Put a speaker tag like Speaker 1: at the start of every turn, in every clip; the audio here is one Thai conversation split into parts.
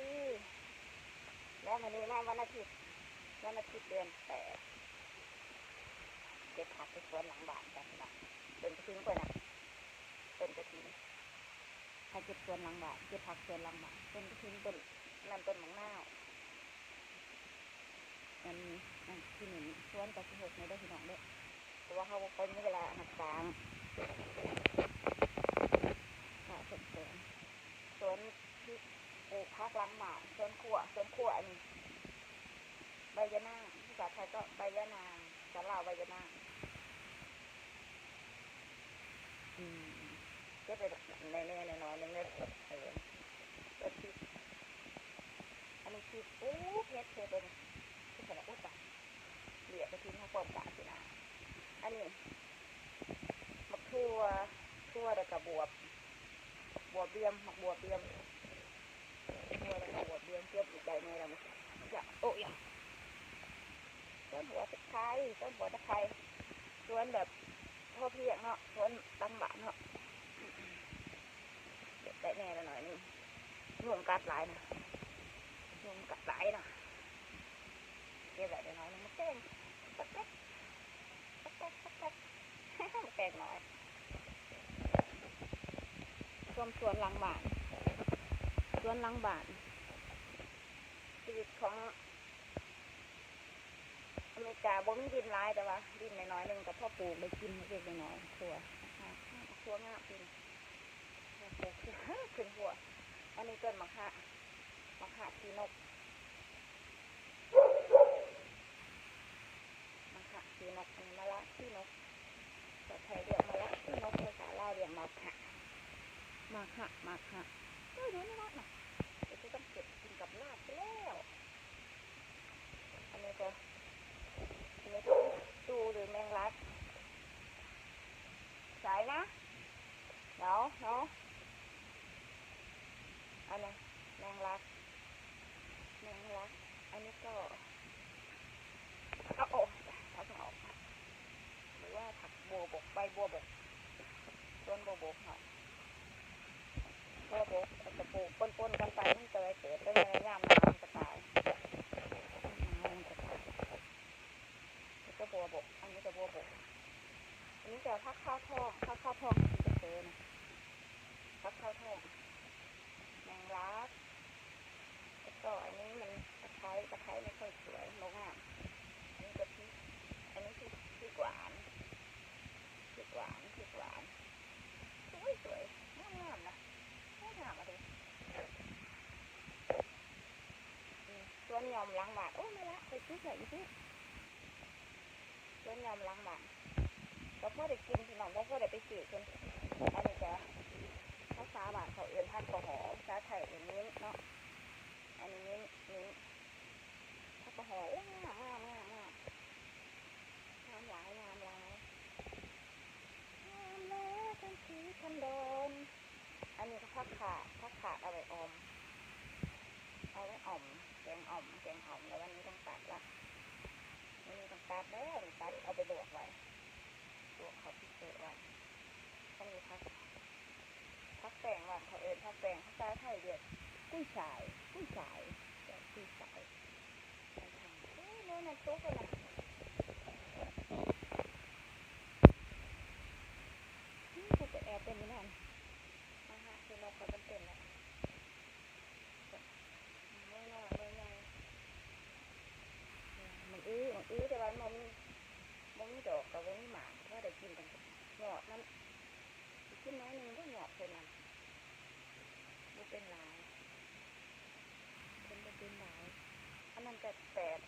Speaker 1: ดีแล้ววันนี้มาวันอาทิตย์เดือน8เก็บผักไปสวนหลังบ้านกันนะต้นกระถิ่นก่อนนะต้นกระถิ่นให้เก็บสวนหลังบ้านเก็บผักสวนหลังบ้านต้นกระถิ่นต้นนั่นต้นมะนาวอันนี้ที่หนึ่งสวนกับ16ในได้พี่น้องเด้อเพราะว่าเขาคนนี้เวลาหักสางค่ะสวนที่ปลูกผักหลังบ้านสวนขั่วอันนี้ใบยะนางภาษาไทยก็ใบยะนางสาลาใบยะนางก็เป็นในน้อยๆเล็กๆก็ที่อันนี้คือเพชรเป็นที่ขนาดอุตสาหเหลี่ยไปทิ้งเขาปลอมกาสินะอันนี้มะทั่วแล้วก็บวบเบี้ยมหมักบวบเบี้ยมทั่วแล้วก็บวบเบี้ยมเทียบอีกใดในเราอยากโอ้ยต้นหัวตะไคร้สวนแบบพอเพียงเนาะสวนตั้งบ้านเนาะเด็ดได้แน่ละหน่อยนึงรวมกัดหลายนะเก็บได้น้อยนึงมันแตงสักแป๊กแตงน้อยสวนหลังบ้านชีวิตของอเมริกาบ่มีดินหลายแต่ว่าดินน้อยๆนึงกับพ่อปลูกไปกินเล็กน้อยๆทั่วงากินปลูกขึ้นหัวอันนี้ต้นมะขะขี้นกอันนี้มะละขี้นกภาษาไทยเรียกมะละขี้นกภาษาลาวเรียกมะขะดูนี่นะเดี๋ยวจะต้องเก็บกินกับลาบไปแล้วอันนี้ดูหรือแมงลักสายนะเนาะอันนี้แมงลักอันนี้ก็เอาออกหรือว่าผักบัวบกใบบัวบกต้นบัวบกหน่อยบัวบกจะปลูกปนกันไปมันเตยเกิดได้ในย่ามน้ำจะตายแล้วก็บัวบกอันนี้จะบัวบกอันนี้จะพักข้าวทองจะเจอนะพักข้าวทองแมงลักแล้วก็อันนี้มันตะไคร้ไม่ค่อยสวยโลงามอันนี้ก็อันนี้พริกหวานสวยงามนะงามอะไรสวนยอมล้างบาทโอ้ไม่ละไปซื้อใส่อีกทีสวนยอมล้างบาทเราพ่อได้กินพี่น้องเราพ่อได้ไปจืดคนอันนี้จะภาษาบาทเขาเอื้อนพัดกระหอภาษาไทยเอื้อนนิ้งเนาะอันนี้นิ้งพัดกระหอโอ้งามหลายแล้วทันทีทันโดนอันนี้ก็ผักขาดเอาไว้อมแกงอ่อมแล้ววันนี้ต้องตัดละวันนี้ต้องตัดแล้วตัดเอาไปลวกไว้ลวกเขาพิเศษไว้ต้องมีผักแปงว่าเขาผักแปงภาษาไทยเรียกกุ้ยฉายโอ้ยโน่นตุ๊กเลยนะเขาจะแอบเป็นยังไงคือนกเขาเป็นแล้วไม่ไงมันแต่ว่ามันมีดอกกับมันมีหมากเพราะได้กินกันหยอดมันกินน้อยนึงก็หยอดเท่านั้นมันเป็นลายอันนั้นจะ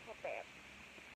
Speaker 1: พอแปด